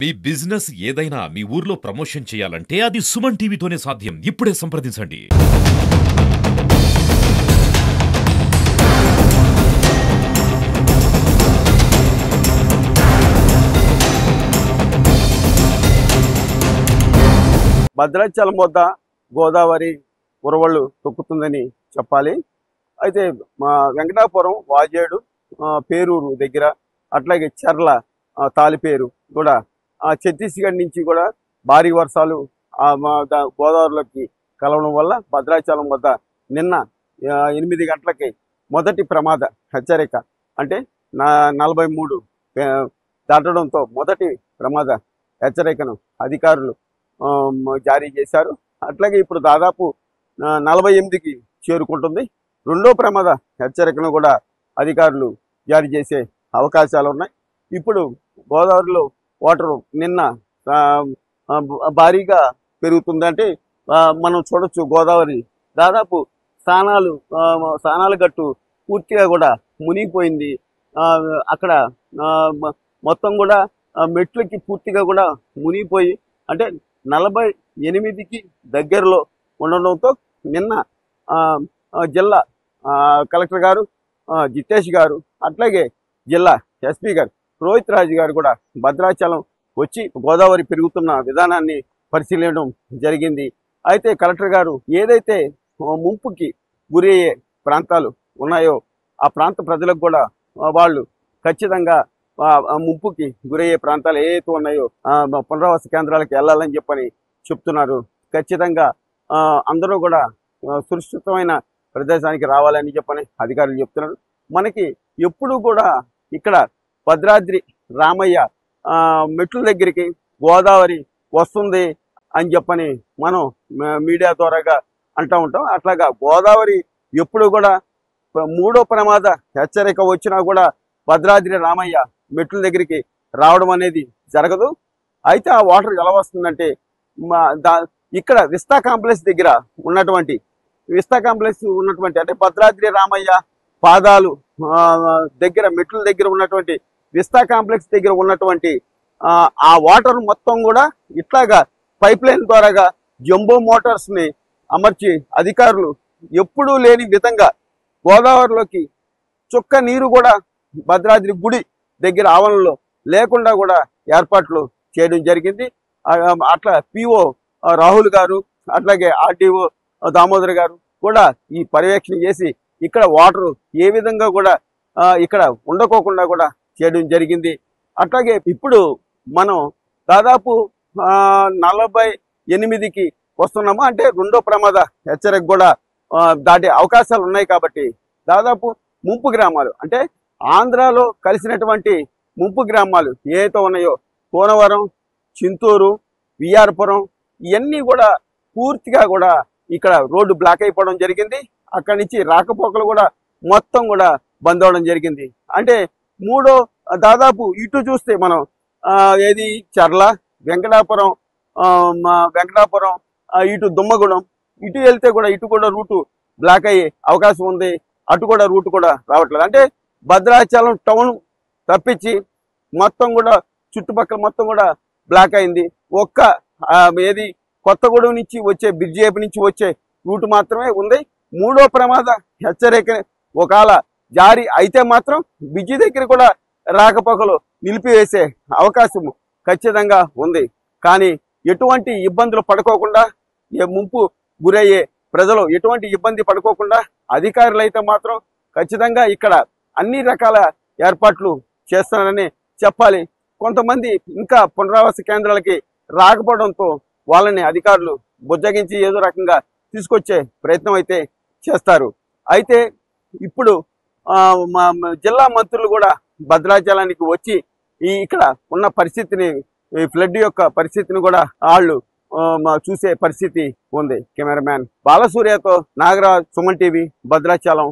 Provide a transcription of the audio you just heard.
మీ business ఏదైనా మీ ఊర్లో promotion చేయాలంటే అది సుమన్ టీవీతోనే సాధ్యం. ఇప్పుడే సంప్రదించండి. భద్రాచలం వద్ద గోదావరి ఉరవళ్ళు తొక్కుతుందని చెప్పాలి. అయితే మా వెంకటాపురం, వాజేడు, పేరూరు దగ్గర, అట్లాగే చెర్ల, తాలిపేరు కూడా ఛత్తీస్గఢ్ నుంచి కూడా భారీ వర్షాలు గోదావరిలోకి కలవడం వల్ల భద్రాచలం వద్ద నిన్న 8 గంటలకి మొదటి ప్రమాద హెచ్చరిక అంటే 43 దాటడంతో మొదటి ప్రమాద హెచ్చరికను అధికారులు జారీ చేశారు. అట్లాగే ఇప్పుడు దాదాపు 48కి చేరుకుంటుంది. రెండో ప్రమాద హెచ్చరికను కూడా అధికారులు జారీ చేసే అవకాశాలు ఉన్నాయి. ఇప్పుడు గోదావరిలో వాటర్ నిన్న భారీగా పెరుగుతుందంటే మనం చూడొచ్చు. గోదావరి దాదాపు స్నానాల గట్టు పూర్తిగా కూడా మునిగిపోయింది. అక్కడ మొత్తం కూడా మెట్లకి పూర్తిగా కూడా మునిగిపోయి అంటే 48కి దగ్గరలో ఉండడంతో నిన్న జిల్లా కలెక్టర్ గారు జితేష్ గారు అట్లాగే జిల్లా ఎస్పీ గారు రోహిత్ రాజు గారు కూడా భద్రాచలం వచ్చి గోదావరి పెరుగుతున్న విధానాన్ని పరిశీలించడం జరిగింది. అయితే కలెక్టర్ గారు ఏదైతే ముంపుకి గురయ్యే ప్రాంతాలు ఉన్నాయో ఆ ప్రాంత ప్రజలకు కూడా వాళ్ళు ఖచ్చితంగా ముంపుకి గురయ్యే ప్రాంతాలు ఏవైతే ఉన్నాయో పునరావాస కేంద్రాలకు వెళ్ళాలని చెప్పని చెప్తున్నారు. ఖచ్చితంగా అందరూ కూడా సురక్షితమైన ప్రదేశానికి రావాలని చెప్పని అధికారులు చెప్తున్నారు. మనకి ఎప్పుడు కూడా ఇక్కడ భద్రాద్రి రామయ్య మెట్ల దగ్గరికి గోదావరి వస్తుంది అని చెప్పని మనం మీడియా ద్వారాగా అంటూ ఉంటాం. అట్లాగా గోదావరి ఎప్పుడు కూడా మూడో ప్రమాద హెచ్చరిక వచ్చినా కూడా భద్రాద్రి రామయ్య మెట్ల దగ్గరికి రావడం అనేది జరగదు. అయితే ఆ వాటర్ ఎలా వస్తుందంటే ఇక్కడ విస్తా కాంప్లెక్స్ దగ్గర ఉన్నటువంటి అంటే భద్రాద్రి రామయ్య పాదాలు దగ్గర మెట్ల దగ్గర ఉన్నటువంటి విస్తా కాంప్లెక్స్ దగ్గర ఉన్నటువంటి ఆ వాటర్ మొత్తం కూడా ఇట్లాగా పైప్ లైన్ ద్వారాగా జంబో మోటార్స్ ని అమర్చి అధికారులు ఎప్పుడూ లేని విధంగా గోదావరిలోకి చుక్క నీరు కూడా భద్రాద్రి గుడి దగ్గర ఆవరణలో లేకుండా కూడా ఏర్పాట్లు చేయడం జరిగింది. అట్లా పిఓ రాహుల్ గారు అట్లాగే ఆర్డీఓ దామోదర్ గారు కూడా ఈ పర్యవేక్షణ చేసి ఇక్కడ వాటర్ ఏ విధంగా కూడా ఇక్కడ ఉండకోకుండా కూడా చేయడం జరిగింది. అట్లాగే ఇప్పుడు మనం దాదాపు 48కి వస్తున్నాము. అంటే రెండో ప్రమాద హెచ్చరిక కూడా దాటే అవకాశాలు ఉన్నాయి. కాబట్టి దాదాపు ముంపు గ్రామాలు అంటే ఆంధ్రాలో కలిసినటువంటి ముంపు గ్రామాలు ఏవైతే ఉన్నాయో కోనవరం, చింతూరు, విఆర్పురం ఇవన్నీ కూడా పూర్తిగా కూడా ఇక్కడ రోడ్డు బ్లాక్ అయిపోవడం జరిగింది. అక్కడి నుంచి రాకపోకలు కూడా మొత్తం కూడా బంద్ అవడం జరిగింది. అంటే దాదాపు ఇటు చూస్తే మనం ఏది చర్ల, వెంకటాపురం, ఇటు దుమ్మగూడెం ఇటు వెళ్తే కూడా ఇటు కూడా రూటు బ్లాక్ అయ్యే అవకాశం ఉంది. అటు కూడా రూట్ కూడా రావట్లేదు. అంటే భద్రాచలం టౌన్ తప్పించి మొత్తం కూడా చుట్టుపక్కల మొత్తం కూడా బ్లాక్ అయింది. ఏది కొత్తగూడెం నుంచి వచ్చే బ్రిడ్జి వైపు నుంచి వచ్చే రూట్ మాత్రమే ఉంది. మూడో ప్రమాద హెచ్చరిక ఒకవేళ జారీ అయితే మాత్రం బ్రిడ్జి దగ్గర కూడా రాకపోకలు నిలిపివేసే అవకాశం ఖచ్చితంగా ఉంది. కానీ ఎటువంటి ఇబ్బందులు పడుకోకుండా ముంపు గురయ్యే ప్రజలు ఎటువంటి ఇబ్బంది పడుకోకుండా అధికారులు అయితే మాత్రం ఖచ్చితంగా ఇక్కడ అన్ని రకాల ఏర్పాట్లు చేస్తున్నారని చెప్పాలి. కొంతమంది ఇంకా పునరావాస కేంద్రాలకి రాకపోవడంతో వాళ్ళని అధికారులు బుజ్జగించి ఏదో రకంగా తీసుకొచ్చే ప్రయత్నం అయితే చేస్తారు. అయితే ఇప్పుడు జిల్లా మంత్రులు కూడా భద్రాచలానికి వచ్చి ఇక్కడ ఉన్న పరిస్థితిని, ఫ్లడ్ యొక్క పరిస్థితిని కూడా వాళ్ళు చూసే పరిస్థితి ఉంది. కెమెరామ్యాన్ బాలసూర్యతో నాగరాజ్, సుమన్ టీవీ, భద్రాచలం.